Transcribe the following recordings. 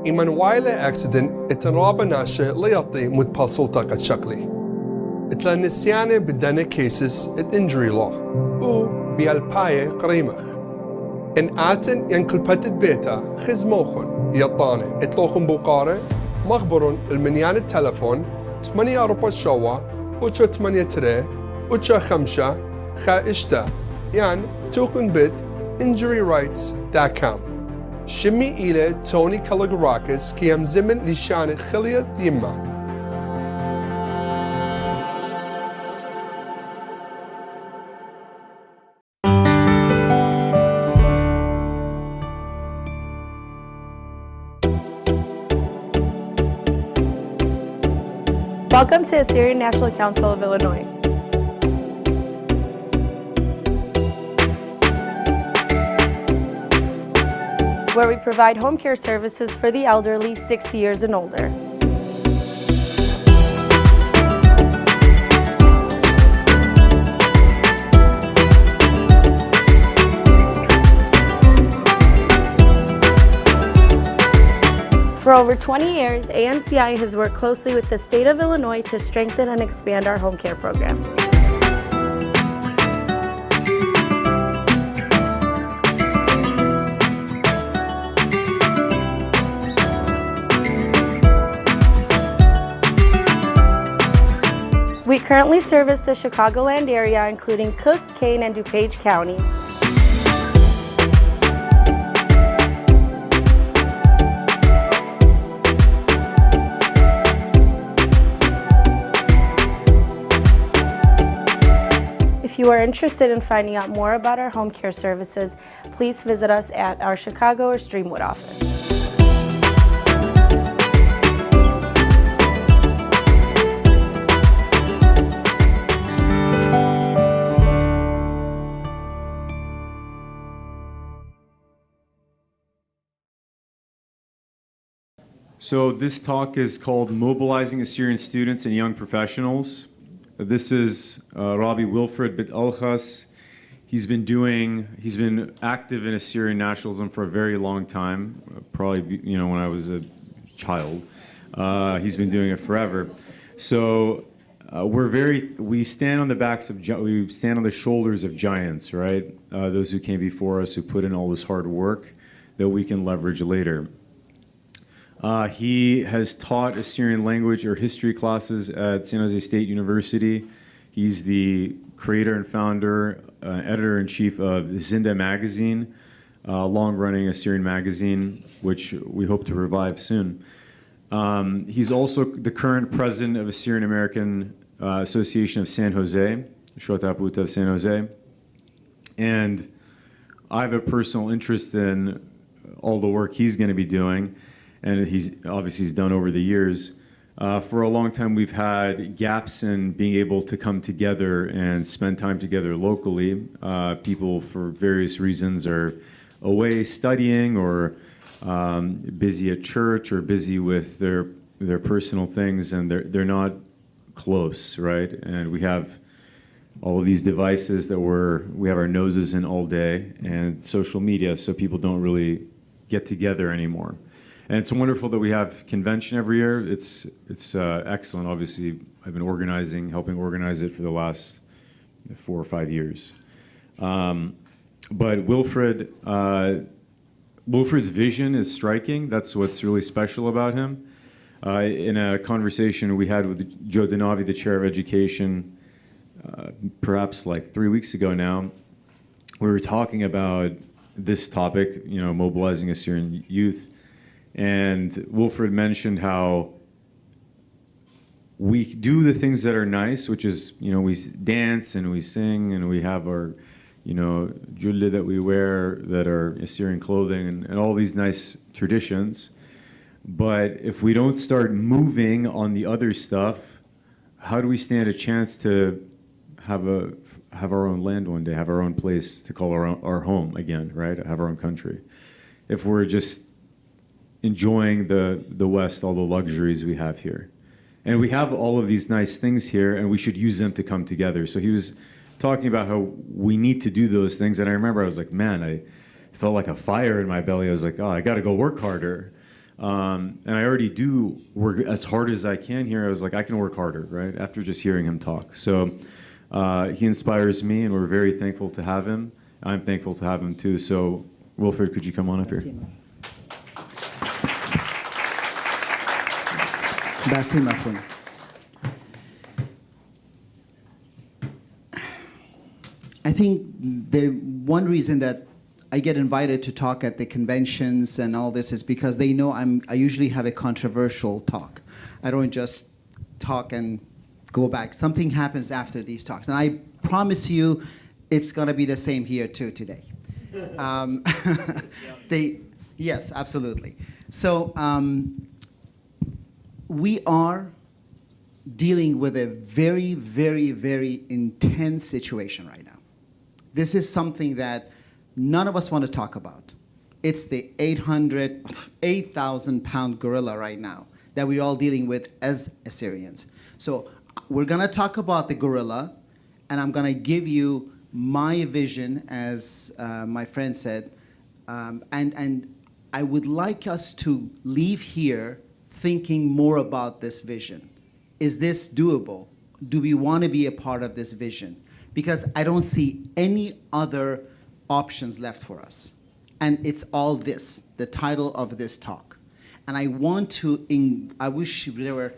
إيمان وايلة أكسيدنت اتنرابة ناشة ليعطي متبصل طاقة شكلي. اتلا نسيانة بدنا كيسس ات injury law و بيالباية قريمخ. إن آتن ينكل بتت بيتا خزموخن يطانة اتلوخن بوقارة مخبرون المنيان التلفون 8 أربع شوا وشو 8 تري وشو 5 خا إشتا يعني توكن بيت injuryrights.com. شمي إلى توني كالغراكس كيام زمن لشان خلية يما. Welcome to Assyrian National Council of Illinois. Where we provide home care services for the elderly 60 years and older. For over 20 years, ANCI has worked closely with the state of Illinois to strengthen and expand our home care program. We currently service the Chicagoland area, including Cook, Kane, and DuPage counties. If you are interested in finding out more about our home care services, please visit us at our Chicago or Streamwood office. So this talk is called Mobilizing Assyrian Students and Young Professionals. This is Rabbi Wilfred Bet-Alkhas. He's been active in Assyrian nationalism for a very long time, probably when I was a child. He's been doing it forever. So we stand on the shoulders of giants, right? Those who came before us, who put in all this hard work that we can leverage later. He has taught Assyrian language or history classes at San Jose State University. He's the creator and founder, editor-in-chief of Zinda magazine, long-running Assyrian magazine, which we hope to revive soon. He's also the current president of Assyrian American Association of San Jose, Shotaput of San Jose. And I have a personal interest in all the work he's going to be doing, and he's done over the years. For a long time, we've had gaps in being able to come together and spend time together locally. People, for various reasons, are away studying or busy at church or busy with their personal things, and they're not close, right? And we have all of these devices that we have our noses in all day, and social media, so people don't really get together anymore. And it's wonderful that we have convention every year. It's excellent. Obviously, I've been helping organize it for the last 4 or 5 years. But Wilfred's vision is striking. That's what's really special about him. In a conversation we had with Joe Denavi, the chair of education, perhaps like 3 weeks ago now, we were talking about this topic, mobilizing Assyrian youth. And Wilfred mentioned how we do the things that are nice, which is, we dance and we sing and we have our, julle that we wear that are Assyrian clothing and all these nice traditions. But if we don't start moving on the other stuff, how do we stand a chance to have our own land one day, have our own place to call our home again, right? Have our own country. If we're just enjoying the West, all the luxuries we have here. And we have all of these nice things here, and we should use them to come together. So he was talking about how we need to do those things, and I remember I was like, man, I felt like a fire in my belly. I was like, oh, I got to go work harder. And I already do work as hard as I can here. I was like, I can work harder, right? After just hearing him talk. So he inspires me, and we're very thankful to have him. I'm thankful to have him too. So Wilfred, could you come on up here? I think the one reason that I get invited to talk at the conventions and all this is because they know I usually have a controversial talk. I don't just talk and go back. Something happens after these talks. And I promise you it's going to be the same here too today. Yes, absolutely. So we are dealing with a very, very, very intense situation right now. This is something that none of us want to talk about. It's the 8,000-pound gorilla right now that we're all dealing with as Assyrians. So we're going to talk about the gorilla, and I'm going to give you my vision, as my friend said, and I would like us to leave here thinking more about this vision. Is this doable? Do we want to be a part of this vision? Because I don't see any other options left for us. And it's all this, the title of this talk. And I want to, I wish there were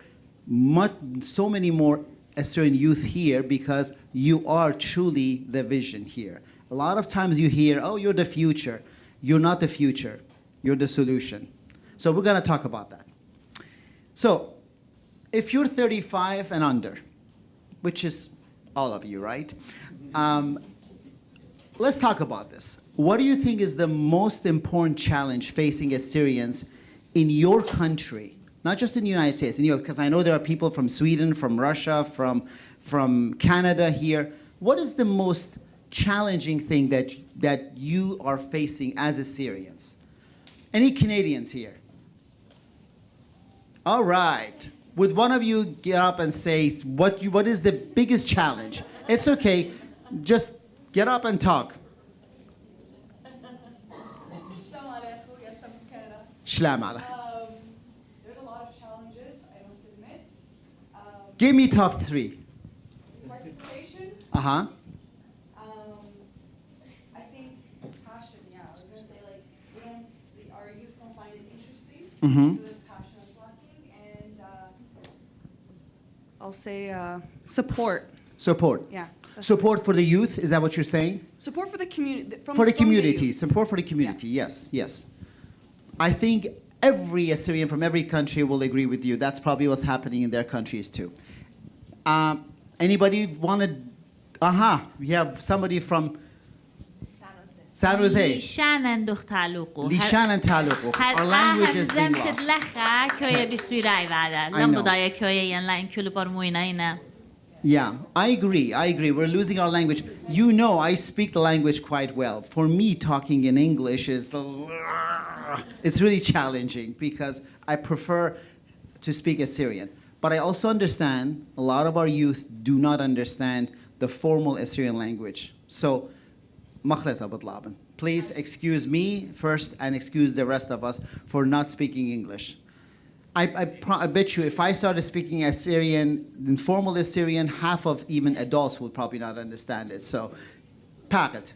so many more Assyrian youth here, because you are truly the vision here. A lot of times you hear, oh, you're the future. You're not the future. You're the solution. So we're going to talk about that. So if you're 35 and under, which is all of you, right? Let's talk about this. What do you think is the most important challenge facing Assyrians in your country? Not just in the United States, in Europe, because I know there are people from Sweden, from Russia, from Canada here. What is the most challenging thing that you are facing as Assyrians? Any Canadians here? All right. Would one of you get up and say what is the biggest challenge? It's okay. Just get up and talk. Shlam alaikum. There's a lot of challenges, I must admit. Give me top 3. Participation. Uh-huh. I think passion, yeah. I was going to say, like, our youth don't find it interesting. Mm-hmm. So there's passion is lacking. And I'll say support. Support. Yeah. Support for the youth, is that what you're saying? Support for the community. For the community. Support for the community, yeah. Yes. I think every Assyrian from every country will agree with you. That's probably what's happening in their countries too. Anybody want to? We have somebody from San Jose. Lishanan duhtaluku. Lishanan taluku. Our language is being lost. I know. Yeah, I agree. We're losing our language. You know, I speak the language quite well. For me, talking in English is it's really challenging because I prefer to speak Assyrian. But I also understand a lot of our youth do not understand the formal Assyrian language. So, please excuse me first and excuse the rest of us for not speaking English. I bet you if I started speaking Assyrian, informal Assyrian, half of even adults would probably not understand it. So, Packet.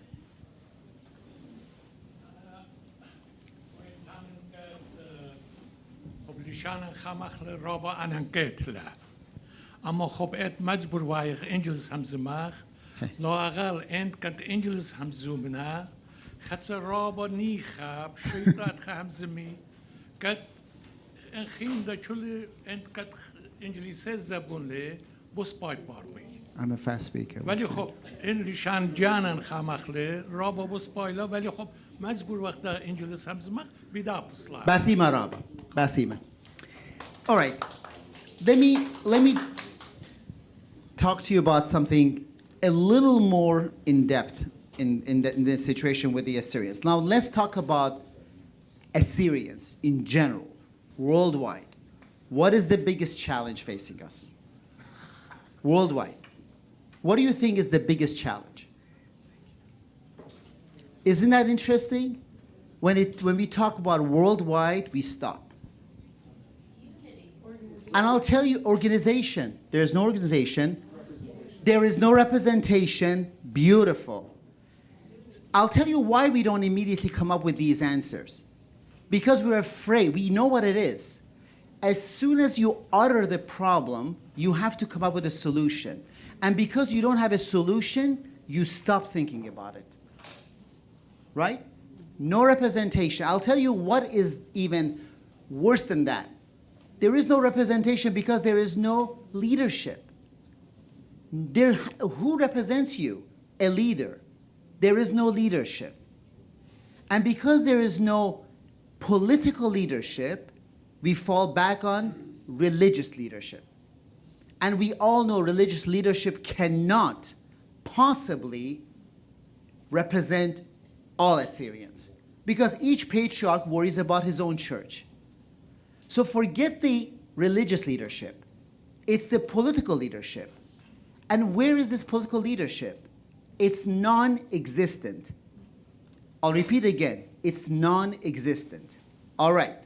اما خب ات مجبور وایخ انجلس هم زماخ لاقل انت کت انجلس هم زومنا خدس رابا نیخاب شیطات هم زمی کت انخیم دا چلی انت کت انجلیسه زبون لی بس پای باروی I'm a fast speaker. ولی خب این ریشان جانن خامخ لی رابا بس پایلا ولی خب مجبور وقت انجلس هم زماخ بیدا بسلا Basima Raba. Basima. All right. Let me talk to you about something a little more in depth in the situation with the Assyrians. Now let's talk about Assyrians in general, worldwide. What is the biggest challenge facing us? Worldwide. What do you think is the biggest challenge? Isn't that interesting? When we talk about worldwide, we stop. And I'll tell you, organization. There is no organization. There is no representation. Beautiful. I'll tell you why we don't immediately come up with these answers. Because we're afraid. We know what it is. As soon as you utter the problem, you have to come up with a solution. And because you don't have a solution, you stop thinking about it. Right? No representation. I'll tell you what is even worse than that. There is no representation because there is no leadership. Who represents you? A leader. There is no leadership. And because there is no political leadership, we fall back on religious leadership. And we all know religious leadership cannot possibly represent all Assyrians, because each patriarch worries about his own church. So forget the religious leadership. It's the political leadership. And where is this political leadership? It's non-existent. I'll repeat again. It's non-existent. All right.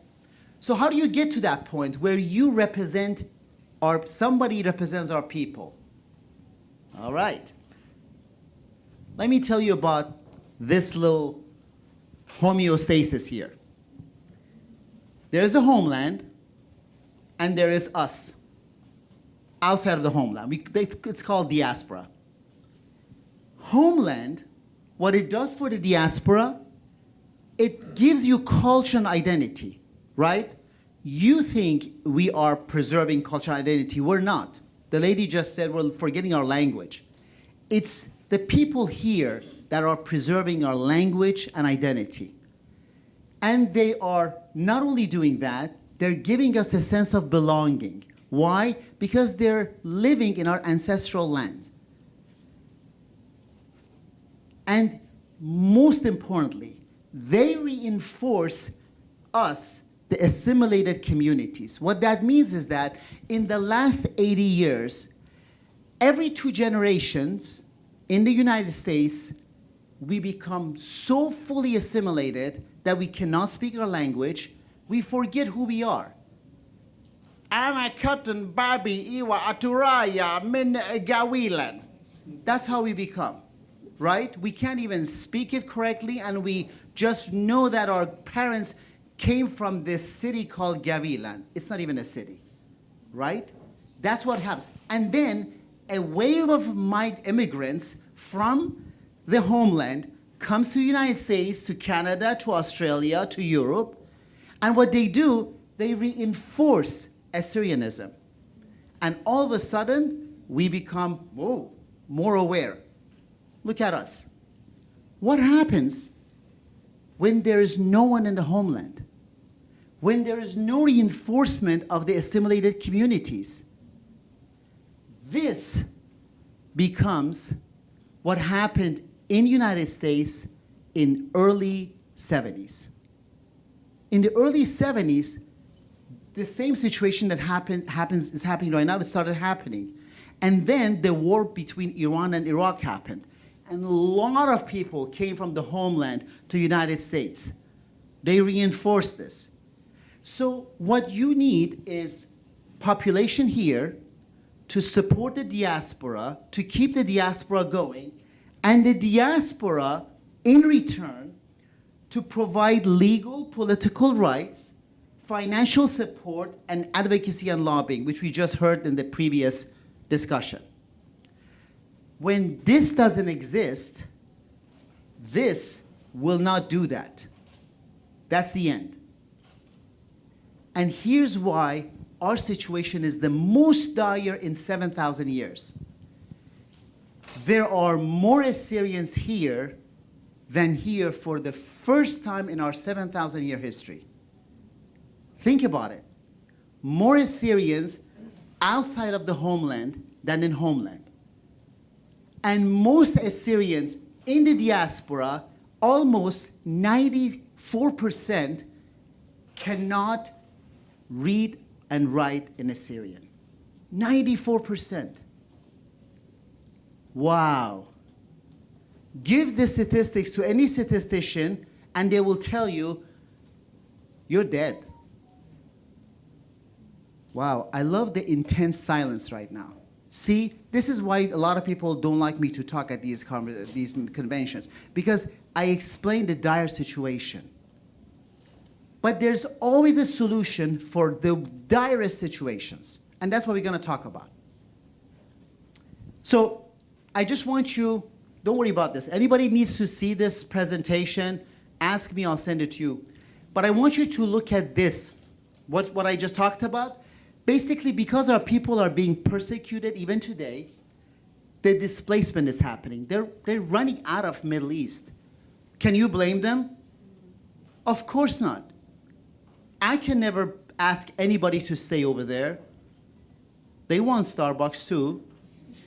So how do you get to that point where you represent, or somebody represents our people? All right. Let me tell you about this little homeostasis here. There is a homeland, and there is us outside of the homeland. It's called diaspora. Homeland, what it does for the diaspora, it gives you culture and identity, right? You think we are preserving culture and identity. We're not. The lady just said we're forgetting our language. It's the people here that are preserving our language and identity. And they are not only doing that, they're giving us a sense of belonging. Why? Because they're living in our ancestral land. And most importantly, they reinforce us, the assimilated communities. What that means is that in the last 80 years, every 2 generations in the United States, we become so fully assimilated that we cannot speak our language, we forget who we are. Ana Katan Babi Iwa Aturaya Min Gawilan. That's how we become, right? We can't even speak it correctly, and we just know that our parents came from this city called Gavilan. It's not even a city, right? That's what happens. And then a wave of immigrants from the homeland comes to the United States, to Canada, to Australia, to Europe. And what they do, they reinforce Assyrianism. And all of a sudden, we become more aware. Look at us. What happens when there is no one in the homeland? When there is no reinforcement of the assimilated communities? This becomes what happened in the United States in early 70s. In the early 70s, the same situation that is happening right now, it started happening. And then the war between Iran and Iraq happened. And a lot of people came from the homeland to the United States. They reinforced this. So what you need is population here to support the diaspora, to keep the diaspora going, and the diaspora, in return, to provide legal, political rights, financial support, and advocacy and lobbying, which we just heard in the previous discussion. When this doesn't exist, this will not do that. That's the end. And here's why our situation is the most dire in 7,000 years. There are more Assyrians here than here for the first time in our 7,000-year history. Think about it. More Assyrians outside of the homeland than in homeland. And most Assyrians in the diaspora, almost 94%, cannot read and write in Assyrian. 94%. Wow. Give the statistics to any statistician and they will tell you, you're dead. Wow, I love the intense silence right now. See, this is why a lot of people don't like me to talk at these conventions, because I explain the dire situation. But there's always a solution for the direst situations, and that's what we're going to talk about. So I just want you, don't worry about this. Anybody needs to see this presentation, ask me, I'll send it to you. But I want you to look at this, what I just talked about. Basically, because our people are being persecuted even today, the displacement is happening. They're running out of Middle East. Can you blame them? Of course not. I can never ask anybody to stay over there. They want Starbucks too.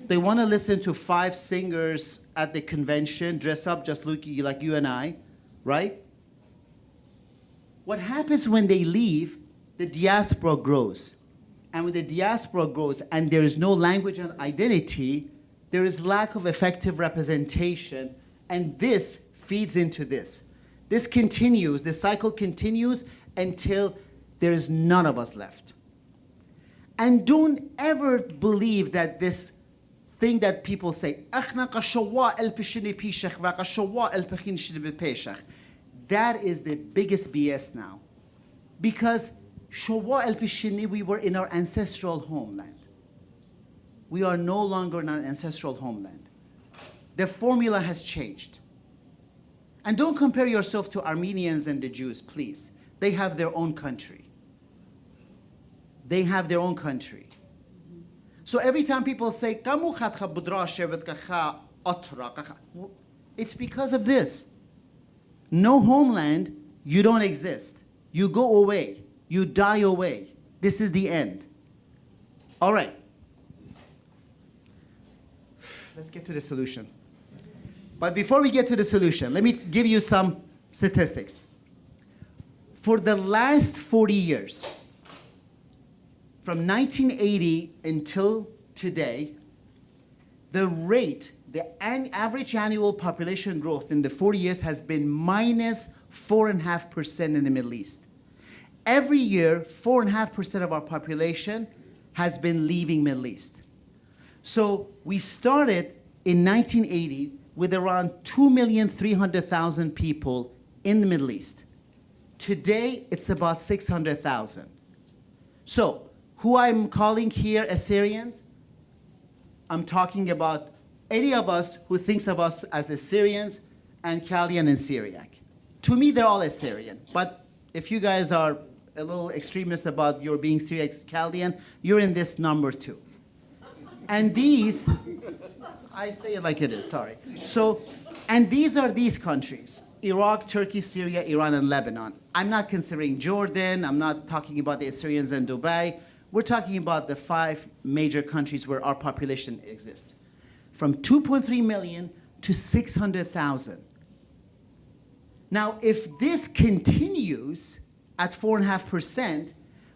They want to listen to 5 singers at the convention, dress up just looking like you and I, right? What happens when they leave, the diaspora grows. And when the diaspora grows and there is no language and identity, there is lack of effective representation, and this feeds into this. This continues, the cycle continues until there is none of us left. And don't ever believe that this thing that people say, that is the biggest BS now. Because Showa el-Pishini, we were in our ancestral homeland. We are no longer in our ancestral homeland. The formula has changed. And don't compare yourself to Armenians and the Jews, please. They have their own country. They have their own country. So every time people say, it's because of this. No homeland, you don't exist. You go away. You die away. This is the end. All right. Let's get to the solution. But before we get to the solution, let me give you some statistics. For the last 40 years, from 1980 until today, the rate, the average annual population growth in the 40 years has been minus 4.5% in the Middle East. Every year, 4.5% of our population has been leaving Middle East. So we started in 1980 with around 2,300,000 people in the Middle East. Today, it's about 600,000. So who I'm calling here Assyrians, I'm talking about any of us who thinks of us as Assyrians and Chaldean and Syriac. To me, they're all Assyrian. But if you guys are a little extremist about your being Syriac Chaldean, you're in this number too. And these, I say it like it is, sorry. So, and these are these countries: Iraq, Turkey, Syria, Iran, and Lebanon. I'm not considering Jordan. I'm not talking about the Assyrians and Dubai. We're talking about the 5 major countries where our population exists. From 2.3 million to 600,000. Now, if this continues at 4.5%,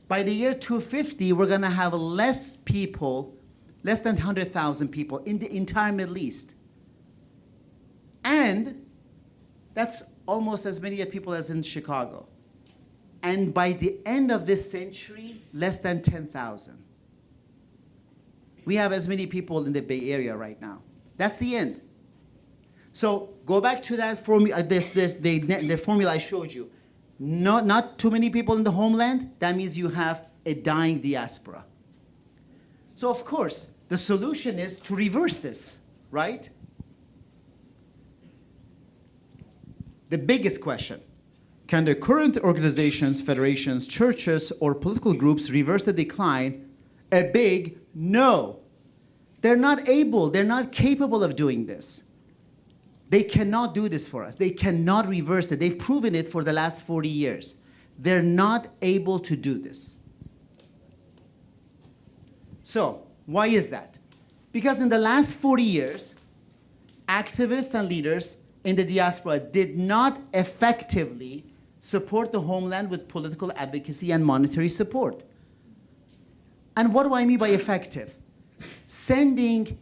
by the year 250, we're going to have less people, less than 100,000 people in the entire Middle East. And that's almost as many people as in Chicago. And by the end of this century, less than 10,000. We have as many people in the Bay Area right now. That's the end. So go back to that formula, the formula I showed you. Not too many people in the homeland, that means you have a dying diaspora. So of course, the solution is to reverse this, right? The biggest question: can the current organizations, federations, churches, or political groups reverse the decline? A big no. They're not able, they're not capable of doing this. They cannot do this for us. They cannot reverse it. They've proven it for the last 40 years. They're not able to do this. So, why is that? Because in the last 40 years, activists and leaders in the diaspora did not effectively support the homeland with political advocacy and monetary support. And what do I mean by effective? Sending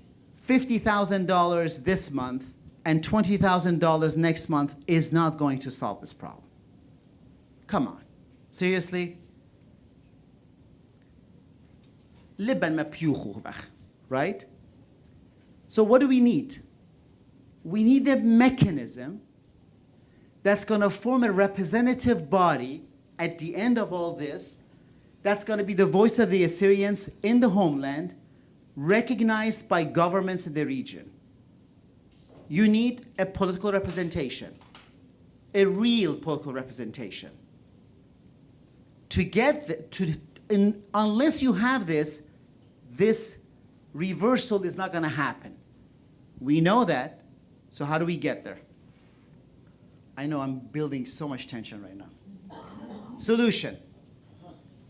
$50,000 this month and $20,000 next month is not going to solve this problem. Come on, seriously? liban ma pjuchu weg, right? So what do we need? We need a mechanism that's going to form a representative body at the end of all this, that's going to be the voice of the Assyrians in the homeland, recognized by governments in the region. You need a political representation, a real political representation. To get unless you have this reversal is not going to happen. We know that, so how do we get there? I know I'm building so much tension right now. Solution: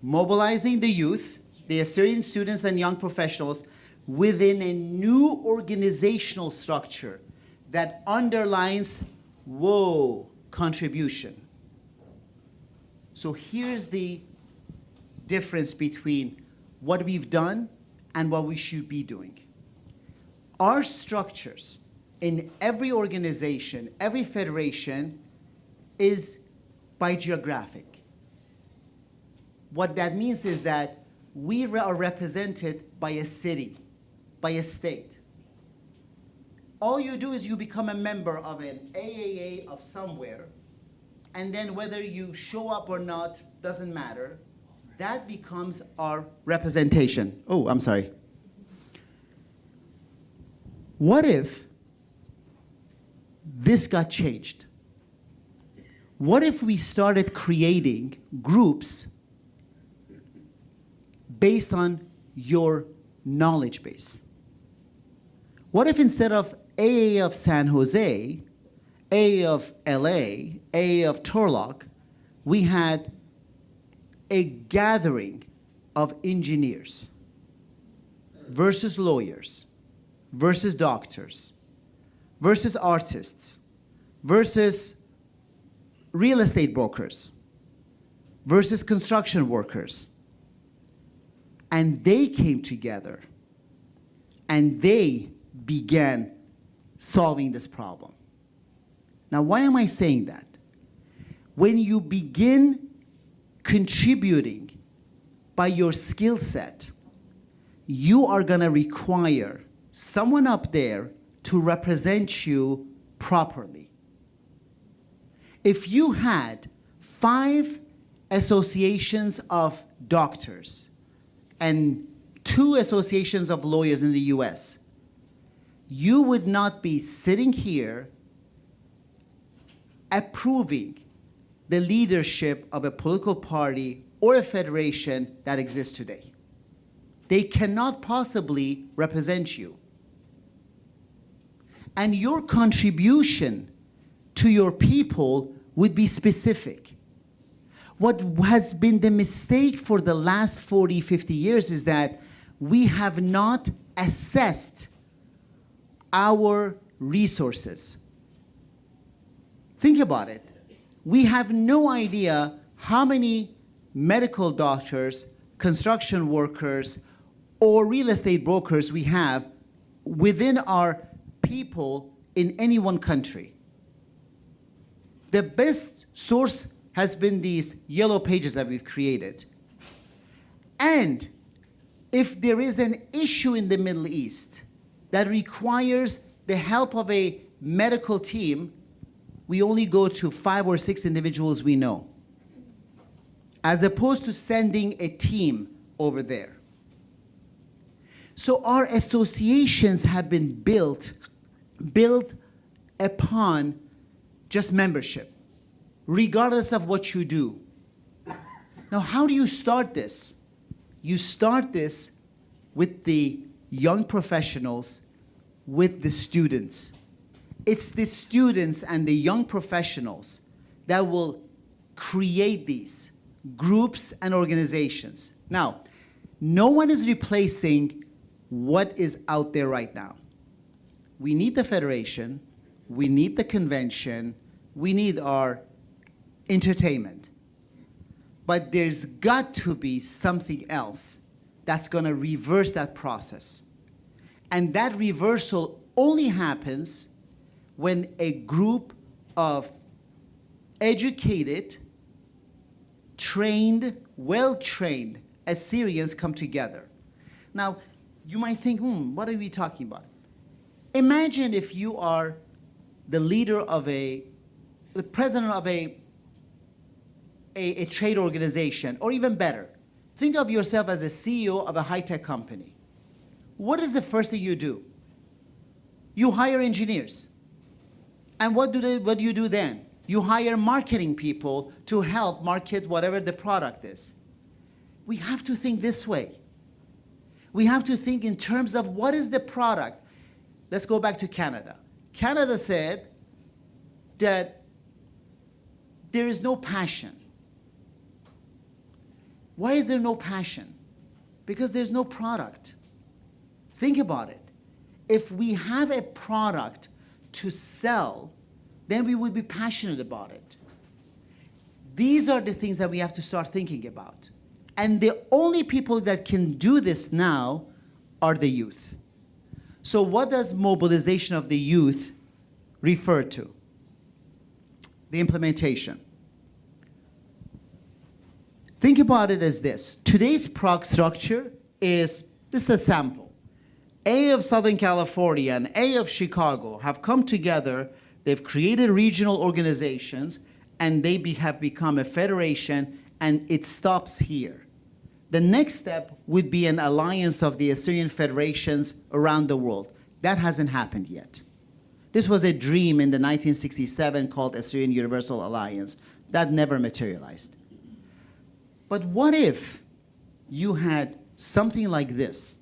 mobilizing the youth, the Assyrian students and young professionals within a new organizational structure that underlines, contribution. So here's the difference between what we've done and what we should be doing. Our structures in every organization, every federation, is by geographic. What that means is that we are represented by a city, by a state. All you do is you become a member of an AAA of somewhere, and then whether you show up or not doesn't matter. That becomes our representation. Oh, I'm sorry. What if this got changed? What if we started creating groups based on your knowledge base? What if instead of AA of San Jose, AA of LA, AA of Turlock, we had a gathering of engineers versus lawyers versus doctors versus artists versus real estate brokers versus construction workers? And they came together and they began solving this problem. Now, why am I saying that? When you begin contributing by your skill set, you are going to require someone up there to represent you properly. If you had 5 associations of doctors and 2 associations of lawyers in the US, you would not be sitting here approving the leadership of a political party or a federation that exists today. They cannot possibly represent you. And your contribution to your people would be specific. What has been the mistake for the last 40, 50 years is that we have not assessed our resources. Think about it. We have no idea how many medical doctors, construction workers, or real estate brokers we have within our people in any one country. The best source has been these yellow pages that we've created. And if there is an issue in the Middle East that requires the help of a medical team, we only go to 5 or 6 individuals we know, as opposed to sending a team over there. So our associations have been built upon just membership, regardless of what you do. Now, how do you start this? You start this with the young professionals, with the students. It's the students and the young professionals that will create these groups and organizations. Now, no one is replacing what is out there right now. We need the federation, we need the convention, we need our entertainment. But there's got to be something else that's going to reverse that process. And that reversal only happens when a group of educated, trained, well-trained Assyrians come together. Now, you might think, what are we talking about? Imagine if you are the leader of the president of a trade organization, or even better, think of yourself as a CEO of a high-tech company. What is the first thing you do? You hire engineers. And what do you do then? You hire marketing people to help market whatever the product is. We have to think this way. We have to think in terms of what is the product. Let's go back to Canada. Canada said that there is no passion. Why is there no passion? Because there's no product. Think about it. If we have a product to sell, then we would be passionate about it. These are the things that we have to start thinking about. And the only people that can do this now are the youth. So what does mobilization of the youth refer to? The implementation. Think about it as this. Today's PROG structure is, this is a sample. A of Southern California and A of Chicago have come together. They've created regional organizations, and they have become a federation, and it stops here. The next step would be an alliance of the Assyrian federations around the world. That hasn't happened yet. This was a dream in the 1967 called Assyrian Universal Alliance. That never materialized. But what if you had something like this?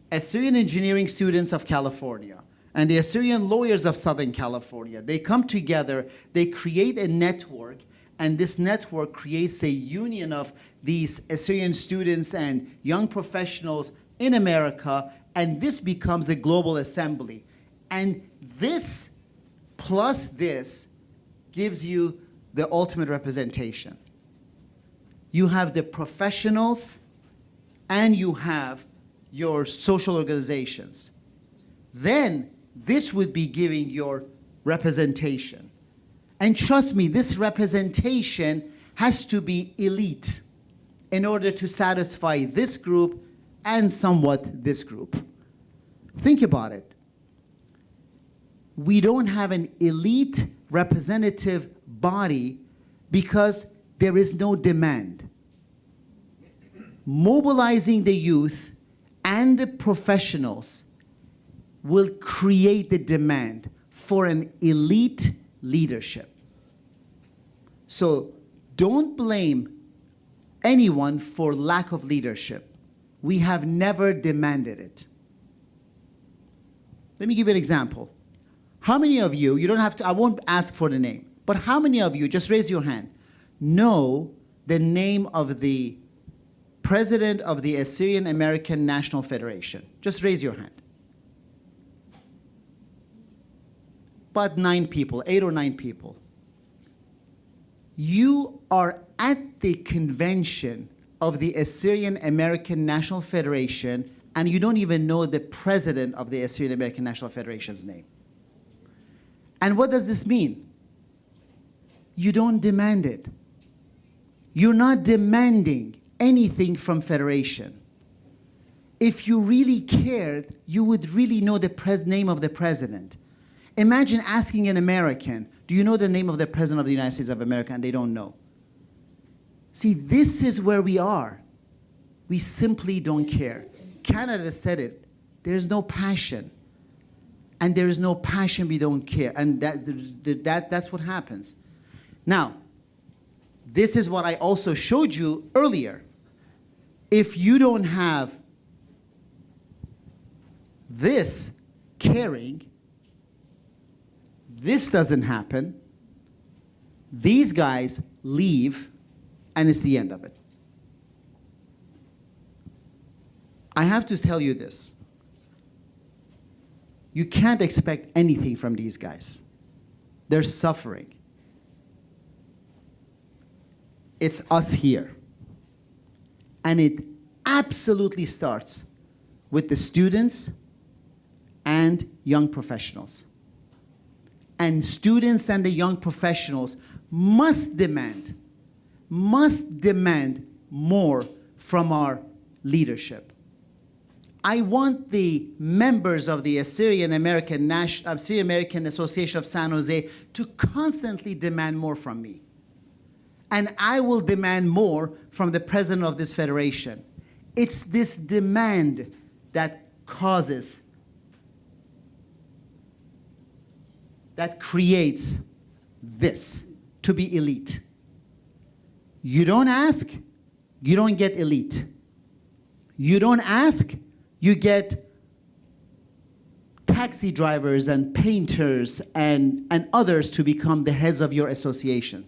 Assyrian engineering students of California and the Assyrian lawyers of Southern California, they come together, they create a network, and this network creates a union of these Assyrian students and young professionals in America, and this becomes a global assembly. And this plus this gives you the ultimate representation. You have the professionals and you have your social organizations. Then this would be giving your representation. And trust me, this representation has to be elite in order to satisfy this group and somewhat this group. Think about it. We don't have an elite representative body because there is no demand. Mobilizing the youth and the professionals will create the demand for an elite leadership. So don't blame anyone for lack of leadership. We have never demanded it. Let me give you an example. How many of you, you don't have to, I won't ask for the name, but how many of you, just raise your hand, know the name of the president of the Assyrian American National Federation? Just raise your hand. About 9 people, 8 or 9 people. You are at the convention of the Assyrian American National Federation, and you don't even know the president of the Assyrian American National Federation's name. And what does this mean? You don't demand it. You're not demanding anything from Federation. If you really cared, you would really know the name of the president. Imagine asking an American, do you know the name of the president of the United States of America? And they don't know. See, this is where we are. We simply don't care. Canada said it. There's no passion. And there is no passion, we don't care. And that's what happens. Now, this is what I also showed you earlier. If you don't have this caring, this doesn't happen, these guys leave, and it's the end of it. I have to tell you this. You can't expect anything from these guys. They're suffering. It's us here. And it absolutely starts with the students and young professionals. And students and the young professionals must demand more from our leadership. I want the members of the Assyrian American Association of San Jose to constantly demand more from me. And I will demand more from the president of this federation. It's this demand that causes, that creates this to be elite. You don't ask, you don't get elite. You don't ask, you get taxi drivers and painters and others to become the heads of your association.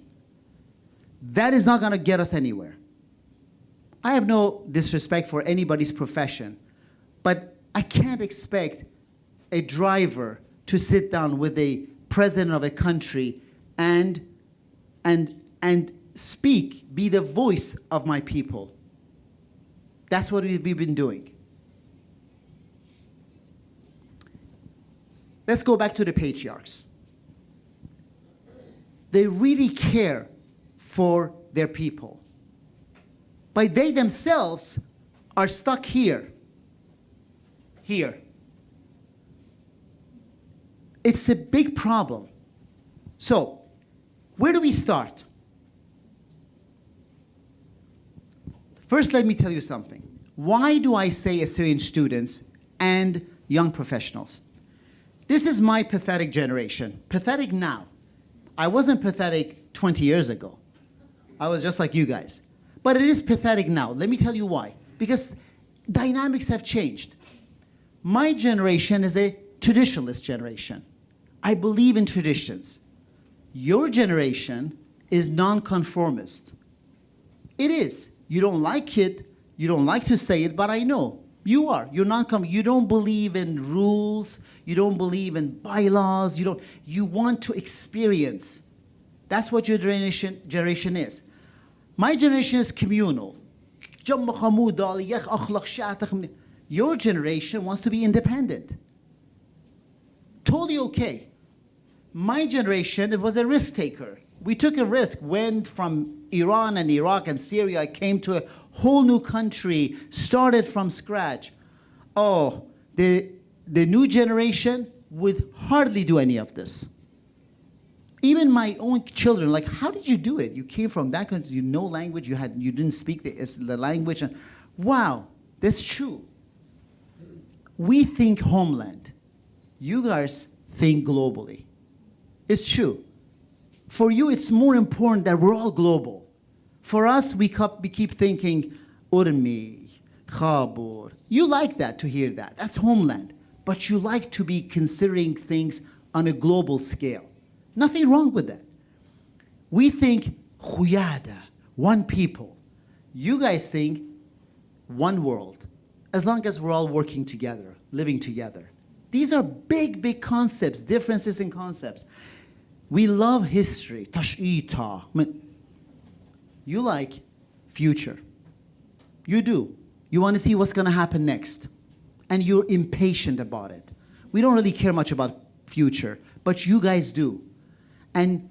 That is not going to get us anywhere. I have no disrespect for anybody's profession, but I can't expect a driver to sit down with a president of a country and speak, be the voice of my people. That's what we've been doing. Let's go back to the patriarchs. They really care for their people. But they themselves are stuck here. Here. It's a big problem. So, where do we start? First, let me tell you something. Why do I say Assyrian students and young professionals? This is my pathetic generation. Pathetic now. I wasn't pathetic 20 years ago. I was just like you guys. But it is pathetic now. Let me tell you why. Because dynamics have changed. My generation is a traditionalist generation. I believe in traditions. Your generation is nonconformist. It is. You don't like it. You don't like to say it, but I know. You are. You're nonconformist. You don't believe in rules. You don't believe in bylaws. You want to experience. That's what your generation is. My generation is communal. Your generation wants to be independent. Totally okay. My generation, it was a risk taker. We took a risk, went from Iran and Iraq and Syria, came to a whole new country, started from scratch. Oh, the new generation would hardly do any of this. Even my own children, like, how did you do it? You came from that country, you know language, you didn't speak the language. And wow, that's true. We think homeland. You guys think globally. It's true. For you, it's more important that we're all global. For us, we keep thinking, Urmi, Khabur. You like that, to hear that. That's homeland. But you like to be considering things on a global scale. Nothing wrong with that. We think khuyada, one people. You guys think one world, as long as we're all working together, living together. These are big, big concepts, differences in concepts. We love history, tash'ita. You like future. You do. You want to see what's going to happen next. And you're impatient about it. We don't really care much about future, but you guys do. And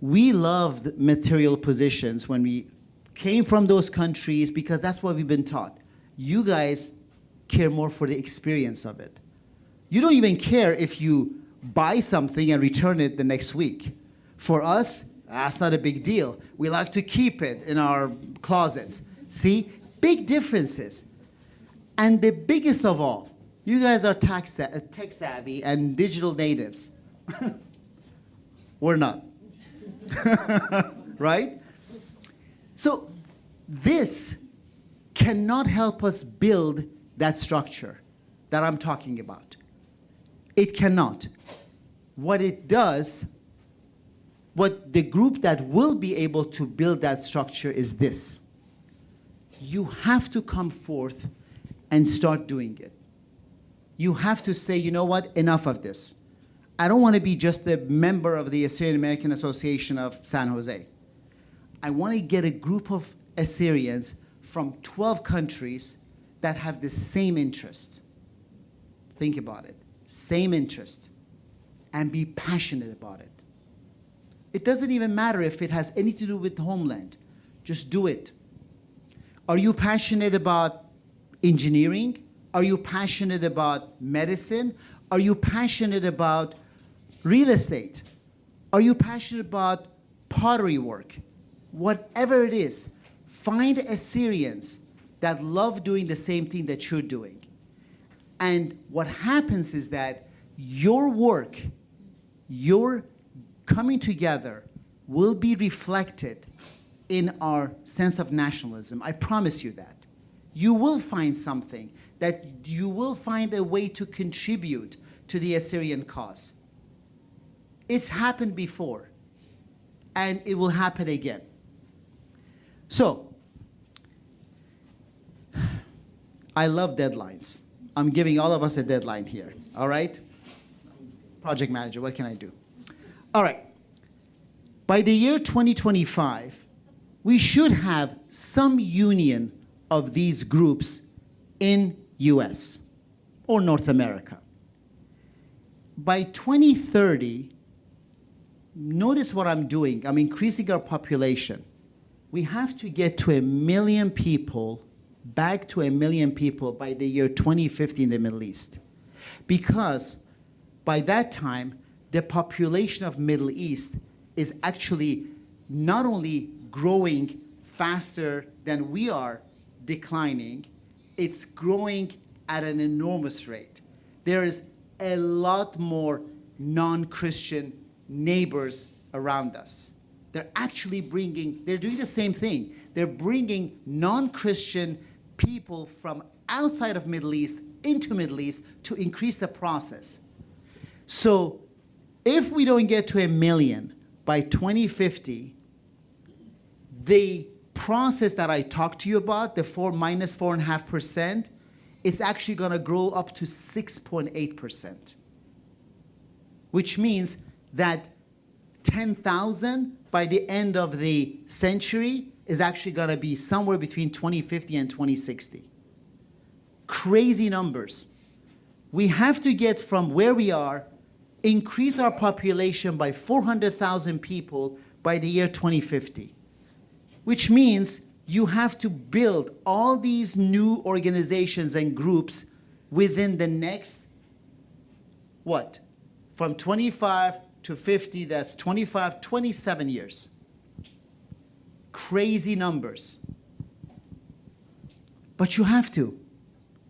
we loved material positions when we came from those countries because that's what we've been taught. You guys care more for the experience of it. You don't even care if you buy something and return it the next week. For us, that's not a big deal. We like to keep it in our closets. See? Big differences. And the biggest of all, you guys are tech savvy and digital natives. We're not. Right? So this cannot help us build that structure that I'm talking about. It cannot. What it does, what the group that will be able to build that structure is this. You have to come forth and start doing it. You have to say, you know what, enough of this. I don't want to be just a member of the Assyrian American Association of San Jose. I want to get a group of Assyrians from 12 countries that have the same interest. Think about it. Same interest. And be passionate about it. It doesn't even matter if it has anything to do with the homeland. Just do it. Are you passionate about engineering? Are you passionate about medicine? Are you passionate about real estate? Are you passionate about pottery work? Whatever it is, find Assyrians that love doing the same thing that you're doing. And what happens is that your work, your coming together, will be reflected in our sense of nationalism. I promise you that. You will find something, that you will find a way to contribute to the Assyrian cause. It's happened before, and it will happen again. So, I love deadlines. I'm giving all of us a deadline here, all right? Project manager, what can I do? All right. By the year 2025, we should have some union of these groups in US or North America. By 2030, notice what I'm doing. I'm increasing our population. We have to get to 1 million people, back to 1 million people by the year 2050 in the Middle East. Because by that time, the population of Middle East is actually not only growing faster than we are declining, it's growing at an enormous rate. There is a lot more non-Christian neighbors around us. They're actually they're doing the same thing. They're bringing non-Christian people from outside of Middle East into Middle East to increase the process. So if we don't get to 1 million by 2050, the process that I talked to you about, the minus 4.5%, it's actually going to grow up to 6.8%, which means that 10,000 by the end of the century is actually going to be somewhere between 2050 and 2060. Crazy numbers. We have to get from where we are, increase our population by 400,000 people by the year 2050, which means you have to build all these new organizations and groups within the next, what? From 25 to 50, that's 25, 27 years. Crazy numbers. But you have to.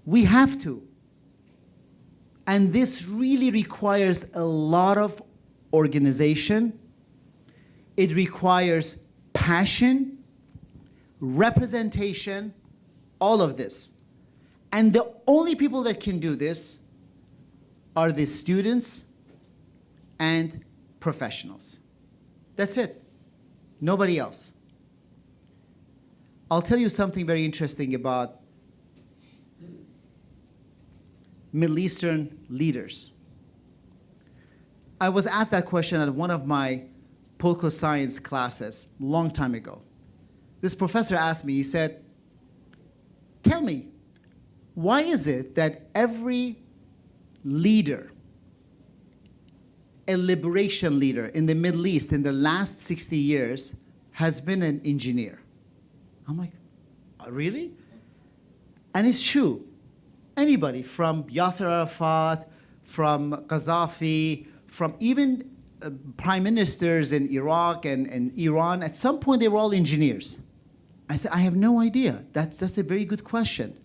We have to. And this really requires a lot of organization. It requires passion, representation, all of this. And the only people that can do this are the students and professionals. That's it. Nobody else. I'll tell you something very interesting about Middle Eastern leaders. I was asked that question at one of my political science classes a long time ago. This professor asked me, he said, tell me, why is it that every leader, a liberation leader in the Middle East in the last 60 years has been an engineer? I'm like, really? And it's true. Anybody from Yasser Arafat, from Gaddafi, from even prime ministers in Iraq and Iran, at some point they were all engineers. I said, I have no idea. That's a very good question.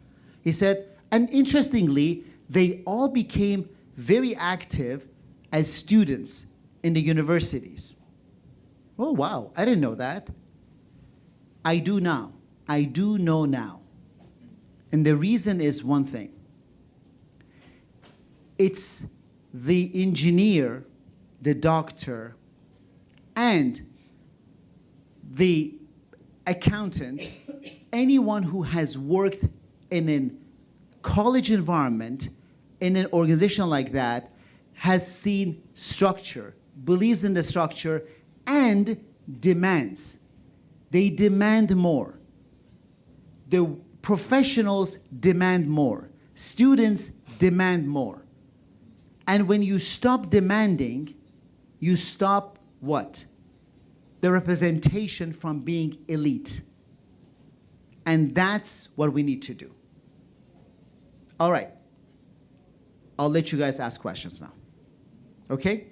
He said, and interestingly, they all became very active as students in the universities. Oh, wow, I didn't know that. I do now. I do know now. And the reason is one thing. It's the engineer, the doctor, and the accountant, anyone who has worked in a college environment, in an organization like that, has seen structure, believes in the structure, and demands. They demand more. The professionals demand more. Students demand more. And when you stop demanding, you stop what? The representation from being elite. And that's what we need to do. All right. I'll let you guys ask questions now. Okay?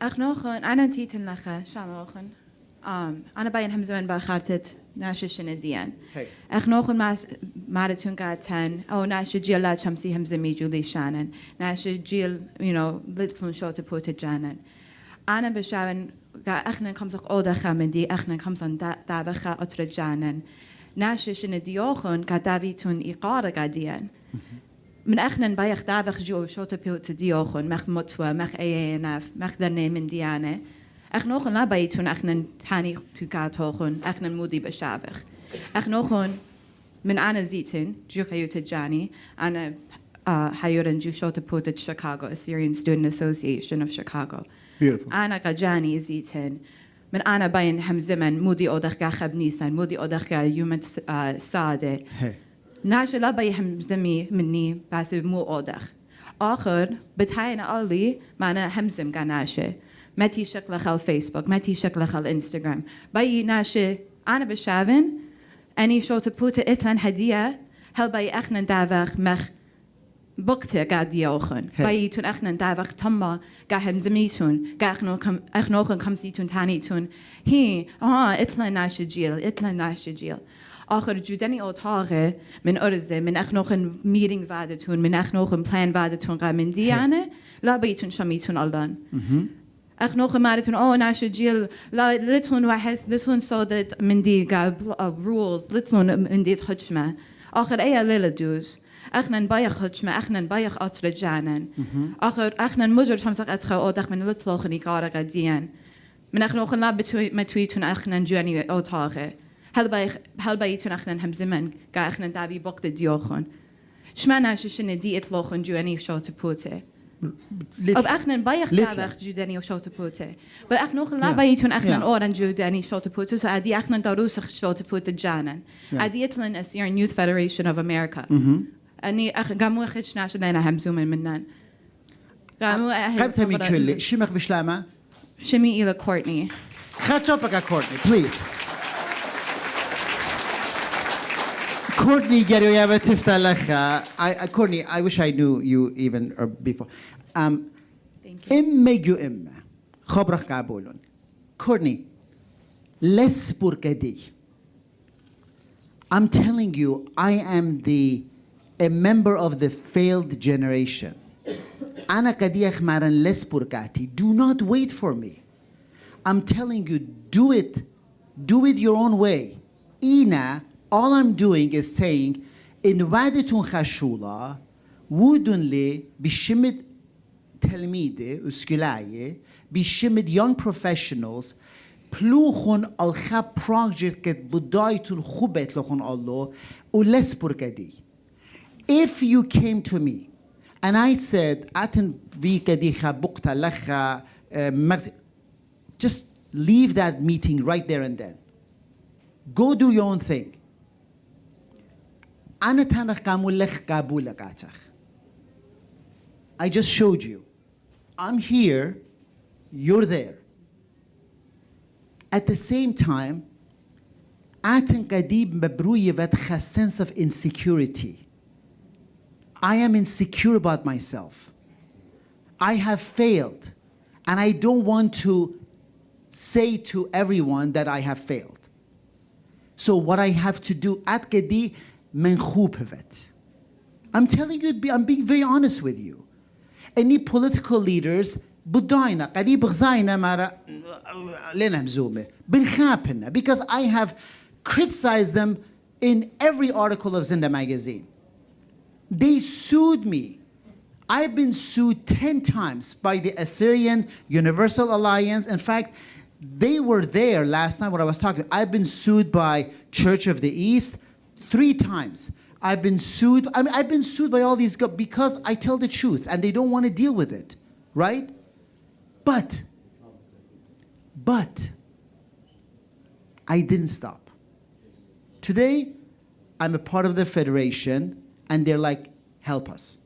أخنوخن أنا تيتن لخا شاموخن أنا باين همزمن بخارتت ناششن ديان Hey. أخنوخن مارتون قاتن أو ناش جيل لا شمسي همزمي جولي شانن ناش جيل لتلون شوت بوت جانن أنا بشاون أخنا كمسك أودا خامدي أخنا كمسن دابخا أتر جانن ناششن ديوخن كدابيتون إقارة قاديان من أخنا بايخ دافخ جو شوت بيوت ديوخن مخ متوى مخ أيناف مخ دني من ديانة أخنوخن لا بايتون أخنا تاني تكاتوخن أخنا مودي بشابخ أخنوخن من أنا زيتن جو خيوت جاني أنا حيورن جو شوت بيوت Chicago Assyrian Student Association of Chicago. Beautiful. أنا قجاني زيتن من أنا باين همزمن مودي أودخ خب نيسان مودي أودخ يوم سادة. Hey. ناش لا بيهم زمي مني بس مو أودخ آخر بتهين أولي ما أنا همزم كناشة متى شكله خال فيسبوك متى شكله خال إنستغرام بي ناشة أنا بشافن أني شو تبوت إثلان هدية هل بي أخنا دافخ مخ بقتة قاعد يوخن بي تون أخنا دافخ تما قاعد همزميتون قاعد أخنوخن كمسيتون تانيتون هي إثلان ناشة جيل إثلان ناشة جيل آخر جودني أوتاغه من أرزه من أخنوخن ميرينغ وادتون من أخنوخن بلان وادتون قا من ديانة لا بيتون شميتون ألدان أخنوخن مارتون ناش جيل لا لتون وحس لتون صودت من دي قا rules لتون من دي حجمة آخر أي ليلة دوز أخنا بايخ حجمة أخنا بايخ أطر جانن آخر أخنا مجر شمسك أتخو أودخ من لطلوخني كارا قديان من أخنوخن لا متويتون أخنا جواني أوتاغه هل بايتون أخنا هم زمن قا أخنا دابي بقت ديوخن شمعنا ششن دي إطلوخن جواني وشوت بوته أب أخنا بايخ دابخ جوداني وشوت بوته بأخنوخن لا بايتون أخنا أوران جوداني شوت بوته سو أدي أخنا داروسخ شوت بوته جانن أدي إطلن Assyrian Youth Federation of America أني قاموا أخدش ناشن أنا هم زمن منن قاموا قبتها من كل شمخ بشلامة شمي إلى كورتني خاتشوبك كورتني please Courtney, Courtney, I wish I knew you even before. Thank you. Courtney, less purkadi. I'm telling you, I am a member of the failed generation. Ana kadiach maran less purkati. Do not wait for me. I'm telling you, do it your own way. Ina. All I'm doing is saying, in Waditun Khashula, wouldn't bishimid telmide, uskulaye, bishimid young professionals, pluchon al khab project ket budaitul khubet lochon Allah, ules purkadi. If you came to me and I said, Aten vikadi khabukta lacha, just leave that meeting right there and then. Go do your own thing. I just showed you. I'm here, you're there. At the same time, a sense of insecurity. I am insecure about myself. I have failed, and I don't want to say to everyone that I have failed. So what I have to do at Gedi, I'm telling you, I'm being very honest with you. Any political leaders, because I have criticized them in every article of Zinda magazine. They sued me. I've been sued 10 times by the Assyrian Universal Alliance. In fact, they were there last night when I was talking. I've been sued by Church of the East 3 times. I've been sued by all these guys because I tell the truth and they don't want to deal with it, right? But I didn't stop. Today, I'm a part of the federation and they're like, help us.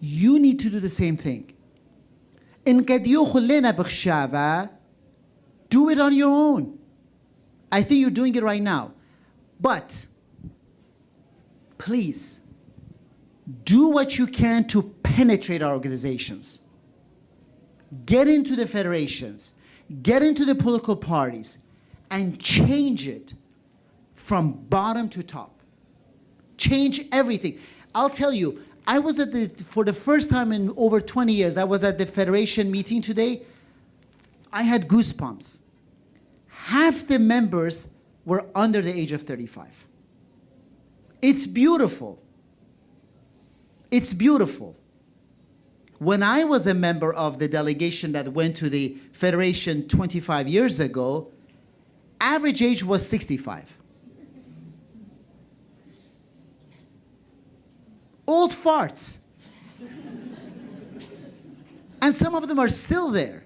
You need to do the same thing. إن قد يخلينا بخشابة, do it on your own. I think you're doing it right now. But please, do what you can to penetrate our organizations. Get into the federations, get into the political parties, and change it from bottom to top. Change everything. I'll tell you, I was for the first time in over 20 years, I was at the federation meeting today. I had goosebumps. Half the members were under the age of 35. It's beautiful. It's beautiful. When I was a member of the delegation that went to the federation 25 years ago, average age was 65. Old farts. And some of them are still there.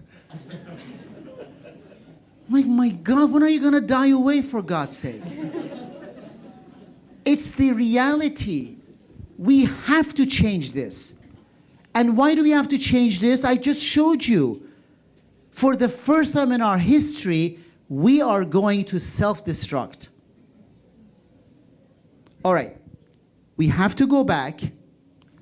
Like, my God, when are you going to die away, for God's sake? It's the reality. We have to change this. And why do we have to change this? I just showed you. For the first time in our history, we are going to self-destruct. All right. We have to go back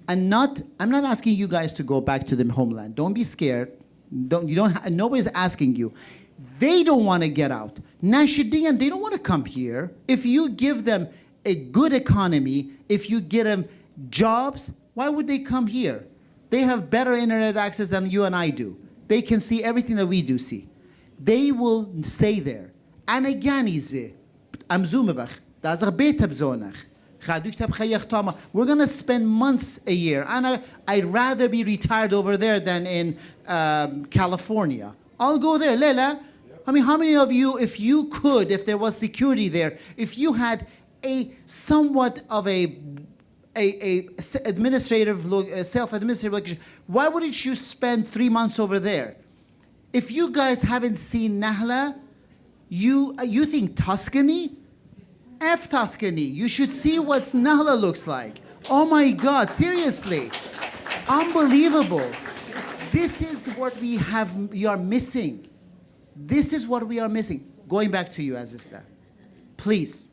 and I'm not asking you guys to go back to the homeland. Don't be scared. Nobody's asking you. They don't want to get out. Nashidian, they don't want to come here. If you give them a good economy, if you get them jobs, why would they come here? They have better internet access than you and I do. They can see everything that we do see. They will stay there. And again, we're going to spend months a year. And I'd rather be retired over there than in California. I'll go there, Leila. I mean, how many of you, if you could, if there was security there, if you had a somewhat of a self-administrative location, why wouldn't you spend 3 months over there? If you guys haven't seen Nahla, you think Tuscany? F Tuscany. You should see what Nahla looks like. Oh my God, seriously. Unbelievable. This is what we are missing. This is what we are missing. Going back to you, Azizda. Please,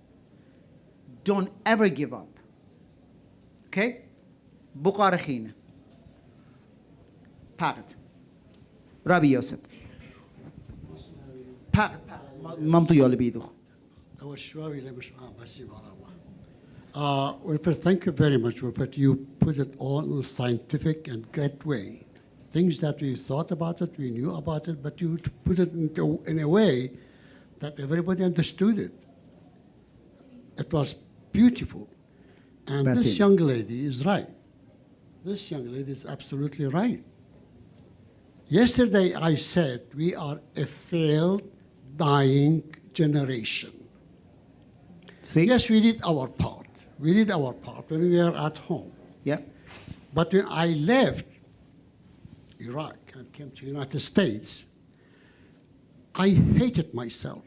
don't ever give up. Okay? Bukharakhina. Pagd. Rabbi Yosef. Pagd. Mamtu yolu bidukh. Wilfred, thank you very much, Wilfred. You put it all in a scientific and great way. Things that we thought about it, we knew about it, but you put it in a way that everybody understood it. It was beautiful. And this young lady is right. This young lady is absolutely right. Yesterday I said we are a failed, dying generation. See? Yes, we did our part. We did our part when we were at home. Yeah. But when I left Iraq and came to the United States, I hated myself.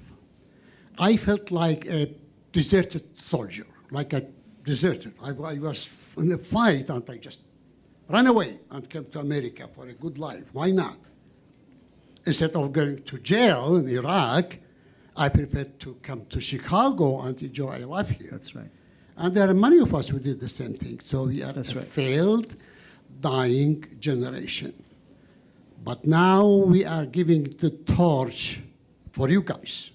I felt like a deserted soldier, like a deserted. I was in a fight and I just ran away and came to America for a good life. Why not? Instead of going to jail in Iraq, I preferred to come to Chicago and enjoy a life here. That's right. And there are many of us who did the same thing. So we are a failed, dying generation. But now we are giving the torch for you guys.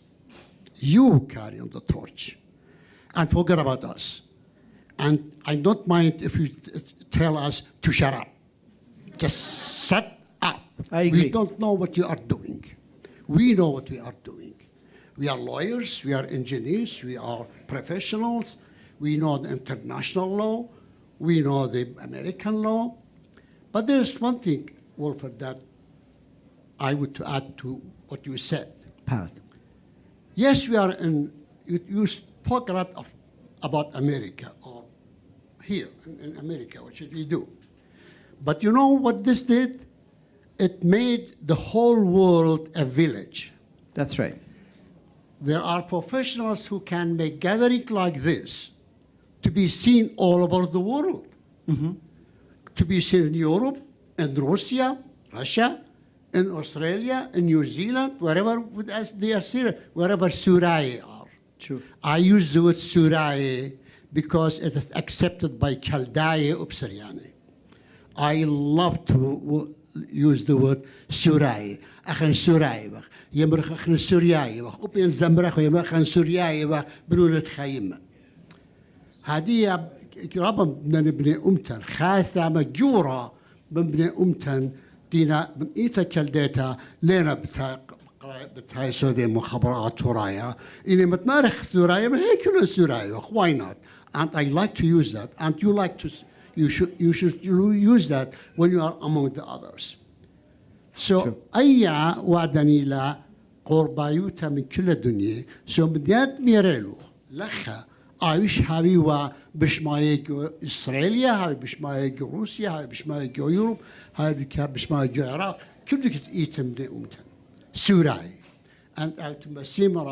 You carry on the torch. And forget about us. And I don't mind if you tell us to shut up. Just shut up. I agree. We don't know what you are doing. We know what we are doing. We are lawyers, we are engineers, we are professionals. We know the international law. We know the American law. But there's one thing, Wilfred, that I would to add to what you said. Path. Yes, we are in, you spoke a lot about America, or here in America, what should we do? But you know what this did? It made the whole world a village. That's right. There are professionals who can make gatherings like this to be seen all over the world. Mm-hmm. To be seen in Europe, and Russia, in Australia, in New Zealand, wherever they are Syrian, wherever Surai are. True. I use the word Surai because it is accepted by Chaldea of Syriani. I love to use the word Surai. Achan Surai bach. Yemrach achan Suriai bach. Upin zamrach yemrach achan Suriai bach. Brunet Chaim. هذه ربما من بني أمتن خاصة مجورة من بني أمتن دينا من إيتا كالديتا لنا بتاعي سودي مخابرات ورايا إني متمارخ سورايا من هي كله سورايا why not and I like to use that and you should use that when you are among the others so أي وعدني لا قربايوتا من كل الدنيا so بديات ميريلو لخا آیش هایی و بشمایه اسرائیل هایی بشمایه روسیه هایی بشمایه یوروپ هایی بشمایه عراق کل دیگه ایتم ده اومتن سورای and Basima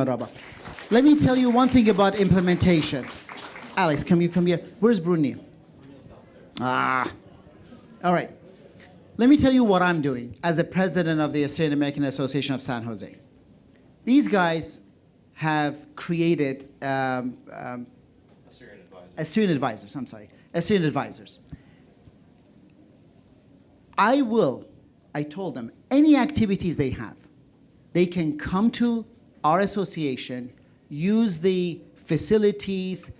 Rabba. Let me tell you one thing about implementation. Alex, come here. Where's Bruni? All right. Let me tell you what I'm doing as the president of the Assyrian American Association of San Jose. These guys have created Assyrian advisors. Assyrian advisors. I told them, any activities they have, they can come to our association, use the facilities,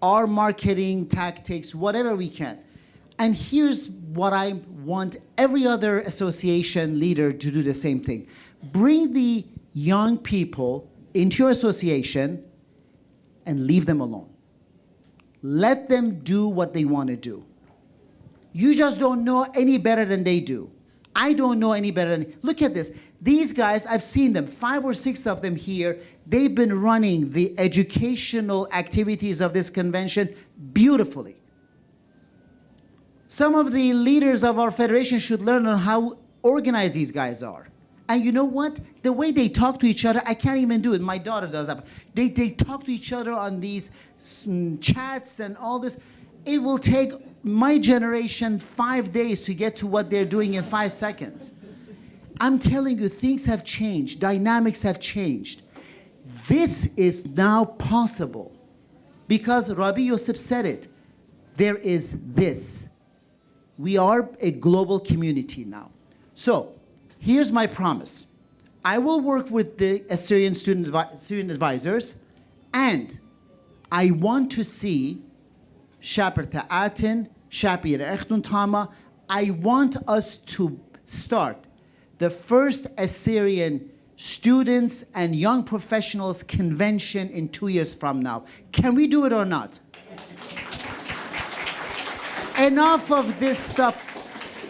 our marketing tactics, whatever we can. And here's what I want every other association leader to do the same thing. Bring the young people into your association and leave them alone. Let them do what they want to do. You just don't know any better than they do. I don't know any better than... Look at this. These guys, I've seen them, 5 or 6 of them here. They've been running the educational activities of this convention beautifully. Some of the leaders of our federation should learn on how organized these guys are. And you know what? The way they talk to each other, I can't even do it. My daughter does that. They talk to each other on these chats and all this. It will take my generation 5 days to get to what they're doing in 5 seconds. I'm telling you, things have changed. Dynamics have changed. This is now possible because Rabbi Yosef said it. There is this. We are a global community now. So, here's my promise. I will work with the Assyrian student advisors, and I want to see Shaper Ta'atin, Shapir Echtun Tama. I want us to start the first Assyrian students and young professionals convention in 2 years from now. Can we do it or not? Enough of this stuff.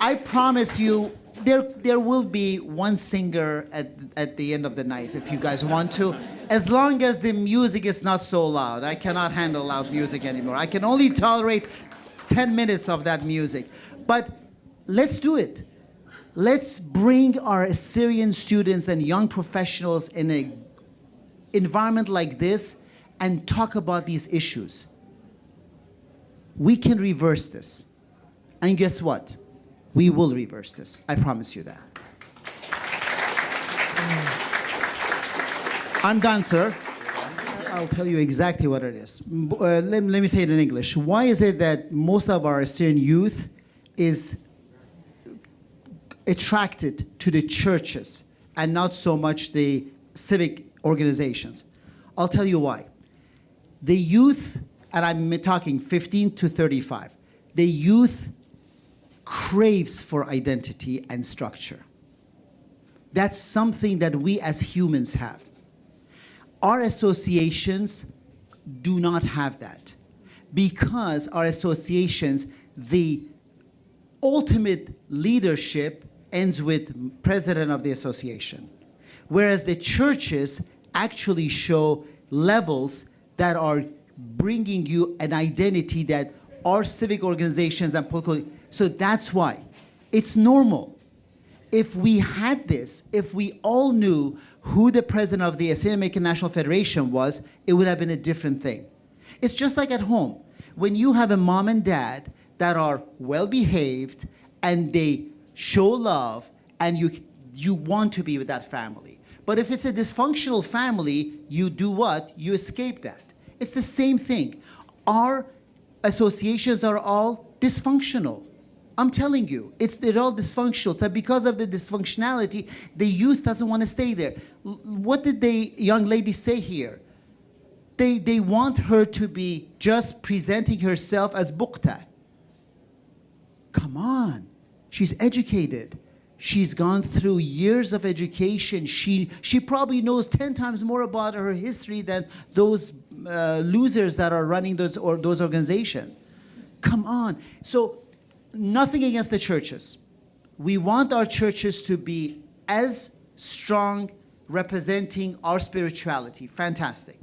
I promise you, there will be one singer at the end of the night if you guys want to, as long as the music is not so loud. I cannot handle loud music anymore. I can only tolerate 10 minutes of that music. But let's do it. Let's bring our Assyrian students and young professionals in an environment like this and talk about these issues. We can reverse this. And guess what? We will reverse this. I promise you that. I'm done, sir. I'll tell you exactly what it is. Let me say it in English. Why is it that most of our Assyrian youth is attracted to the churches and not so much the civic organizations? I'll tell you why. The youth, and I'm talking 15 to 35, the youth craves for identity and structure. That's something that we as humans have. Our associations do not have that because our associations, the ultimate leadership ends with president of the association, whereas the churches actually show levels that are bringing you an identity that our civic organizations and political. So that's why it's normal. If we had this, if we all knew who the president of the Assyrian American National Federation was, it would have been a different thing. It's just like at home. When you have a mom and dad that are well-behaved and they show love, and you want to be with that family. But if it's a dysfunctional family, you do what? You escape that. It's the same thing. Our associations are all dysfunctional. I'm telling you, they're all dysfunctional. So because of the dysfunctionality, the youth doesn't want to stay there. What did the young lady say here? They want her to be just presenting herself as bukta. Come on, she's educated. She's gone through years of education. She probably knows 10 times more about her history than those losers that are running those organizations. Come on. So nothing against the churches. We want our churches to be as strong, representing our spirituality. Fantastic.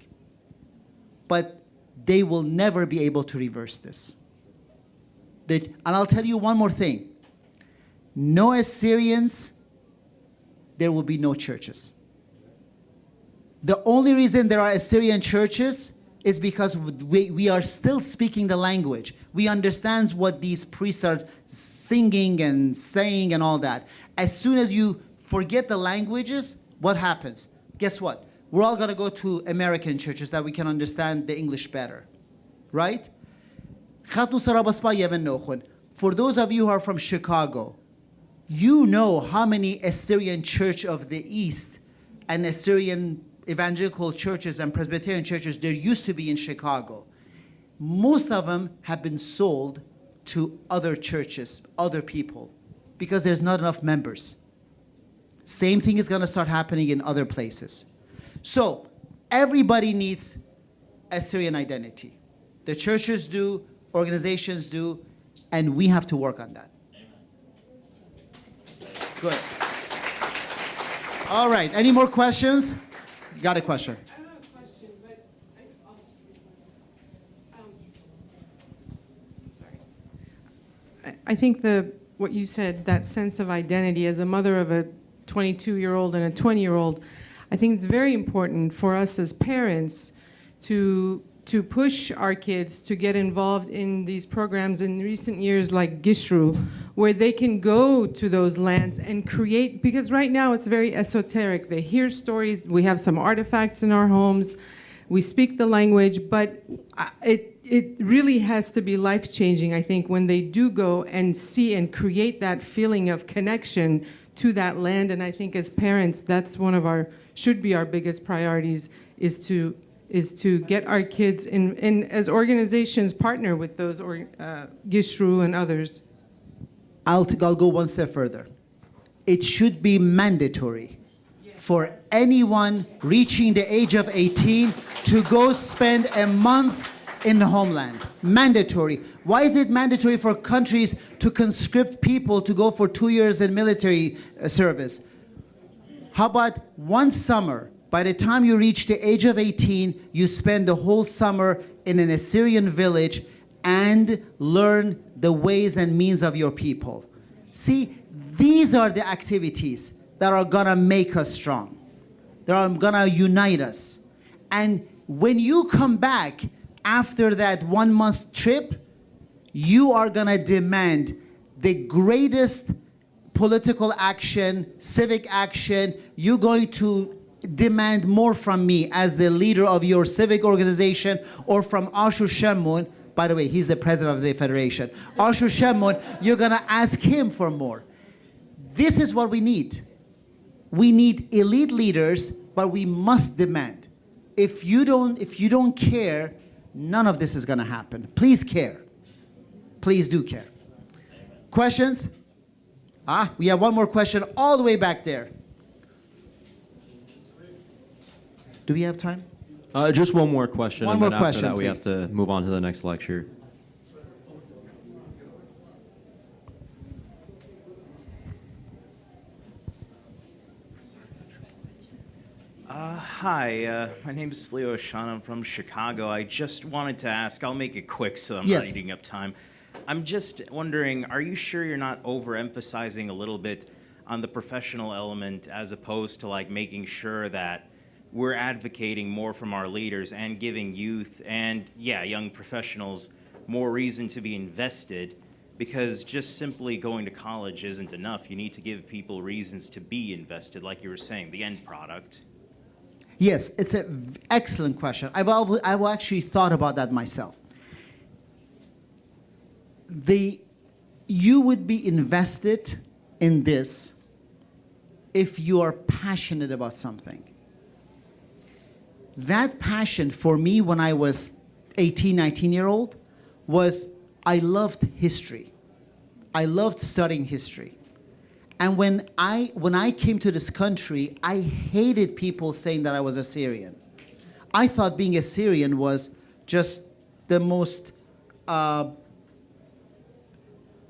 But they will never be able to reverse this. And I'll tell you one more thing. No Assyrians, there will be no churches. The only reason there are Assyrian churches is because we are still speaking the language. We understand what these priests are singing and saying and all that. As soon as you forget the languages, what happens? Guess what? We're all going to go to American churches that we can understand the English better, right? For those of you who are from Chicago, you know how many Assyrian Church of the East and Assyrian evangelical churches and Presbyterian churches there used to be in Chicago. Most of them have been sold to other churches, other people, because there's not enough members. Same thing is going to start happening in other places. So everybody needs Assyrian identity. The churches do, organizations do, and we have to work on that. Good. All right, any more questions? You got a question? I don't have a question, but I'll just I think what you said, that sense of identity as a mother of a 22-year-old and a 20-year-old, I think it's very important for us as parents to push our kids to get involved in these programs in recent years like Gishru, where they can go to those lands and create, because right now it's very esoteric. They hear stories, we have some artifacts in our homes, we speak the language, but it really has to be life-changing, I think, when they do go and see and create that feeling of connection to that land. And I think as parents, that's one of should be our biggest priorities, is to get our kids and as organizations partner with those Gishru and others. I'll go one step further. It should be mandatory for anyone reaching the age of 18 to go spend a month in the homeland. Mandatory. Why is it mandatory for countries to conscript people to go for 2 years in military service? How about one summer? By the time you reach the age of 18, you spend the whole summer in an Assyrian village and learn the ways and means of your people. See, these are the activities that are gonna make us strong. That are gonna unite us. And when you come back after that 1 month trip, you are gonna demand the greatest political action, civic action. You're going to demand more from me as the leader of your civic organization, or from Ashur Shemun. By the way, he's the president of the federation. Ashur Shemun, you're gonna ask him for more. This is what we need. We need elite leaders, but we must demand. If you don't care, none of this is gonna happen. Please care. Please do care. Questions? We have one more question all the way back there. Do we have time? Just one more question. One more then question, after that, we have please. to move on to the next lecture. Hi, my name is Leo Oshan. I'm from Chicago. I just wanted to ask, I'll make it quick so I'm not eating up time. I'm just wondering, are you sure you're not overemphasizing a little bit on the professional element as opposed to like making sure that we're advocating more from our leaders and giving youth and, young professionals more reason to be invested Because just simply going to college isn't enough. You need to give people reasons to be invested, like you were saying, the end product. Yes, it's an excellent question. I've actually thought about that myself. You would be invested in this if you are passionate about something. That passion for me when I was 18, 19-year-old was I loved history. I loved studying history. And when I came to this country, I hated people saying that I was Assyrian. I thought being Assyrian was just the most.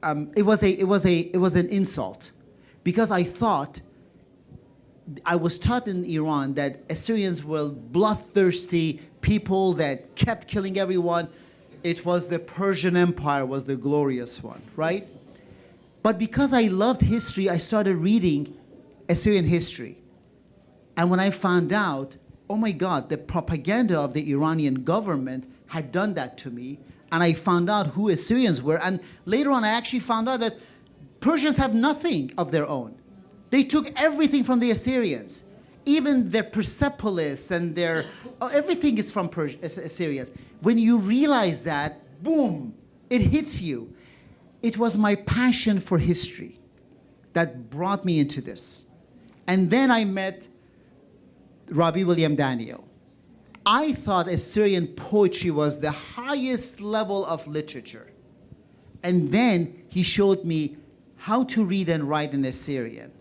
It was an insult, because I thought I was taught in Iran that Assyrians were bloodthirsty people that kept killing everyone. It was the Persian Empire was the glorious one, right? But because I loved history, I started reading Assyrian history. And when I found out, oh my God, the propaganda of the Iranian government had done that to me, and I found out who Assyrians were, and later on I actually found out that Persians have nothing of their own. They took everything from the Assyrians. Even their Persepolis and their, everything is from Assyrians. When you realize that, boom, it hits you. It was my passion for history that brought me into this. And then I met Rabbi William Daniel. I thought Assyrian poetry was the highest level of literature. And then he showed me how to read and write in Assyrian.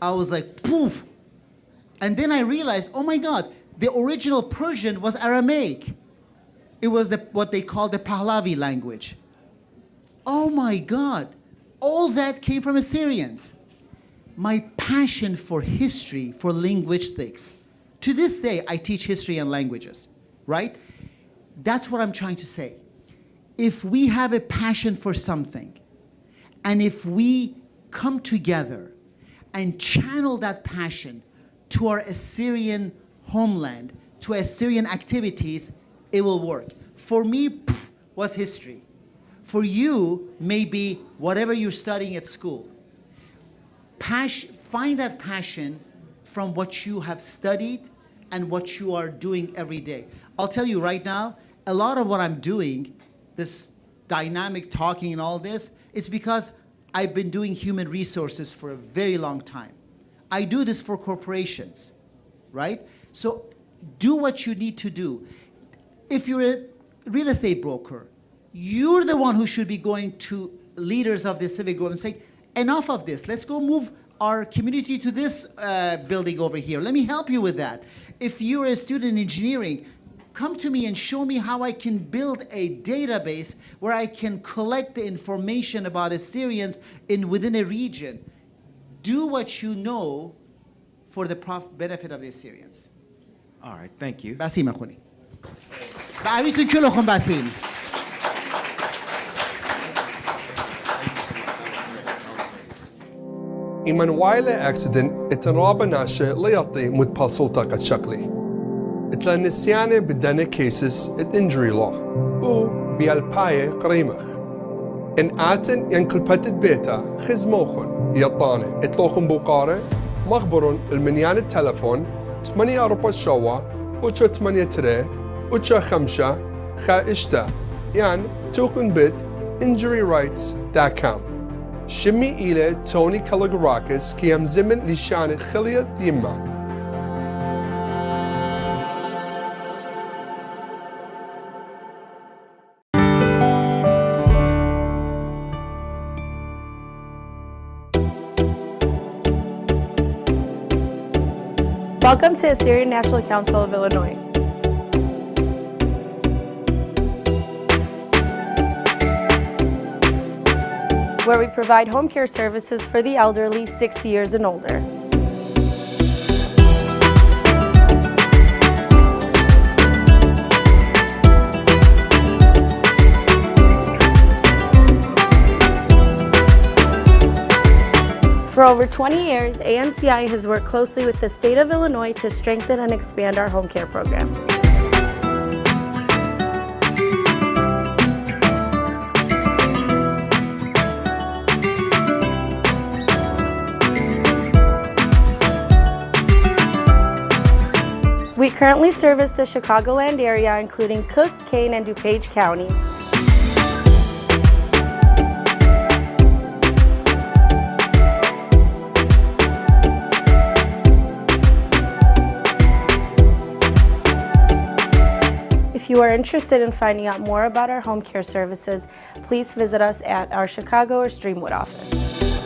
I was like, poof. And then I realized, oh my God, the original Persian was Aramaic. It was what they call the Pahlavi language. Oh my God, all that came from Assyrians. My passion for history, for linguistics. To this day, I teach history and languages, right? That's what I'm trying to say. If we have a passion for something, and if we come together and channel that passion to our Assyrian homeland, to Assyrian activities, it will work. For me, was history. For you, maybe whatever you're studying at school. Find that passion from what you have studied and what you are doing every day. I'll tell you right now, a lot of what I'm doing, this dynamic talking and all this, it's because I've been doing human resources for a very long time. I do this for corporations, right? So do what you need to do. If you're a real estate broker, you're the one who should be going to leaders of the civic group and saying, enough of this. Let's go move our community to this building over here. Let me help you with that. If you're a student in engineering, come to me and show me how I can build a database where I can collect the information about Assyrians within a region. Do what you know for the benefit of the Assyrians. All right, thank you. Basim akhuni. Ba'awitu kilo khun Basim. إيمان وايلة أكسدن اتنرابا ناشا ليطي متبصل طاقة شكلي. اتلا نسيانة بدنا كيسس الانجري لو و بيالباية قريمة. إن آتن ينكل بتت بيتا خزموخن يطانة اتلوخن بوقارة مخبرون المنيان التلفون 8 أربع شوا وشا 8 تري وشا 5 خا إشتا يعني توكن بيت injuryrights.com. شمي إلى توني كالغراكس كي يمزمن لشان خلية ديما. Welcome to Assyrian National Council of Illinois. Where we provide home care services for the elderly 60 years and older. For over 20 years, ANCI has worked closely with the state of Illinois to strengthen and expand our home care program. We currently service the Chicagoland area, including Cook, Kane, and DuPage counties. If you are interested in finding out more about our home care services, please visit us at our Chicago or Streamwood office.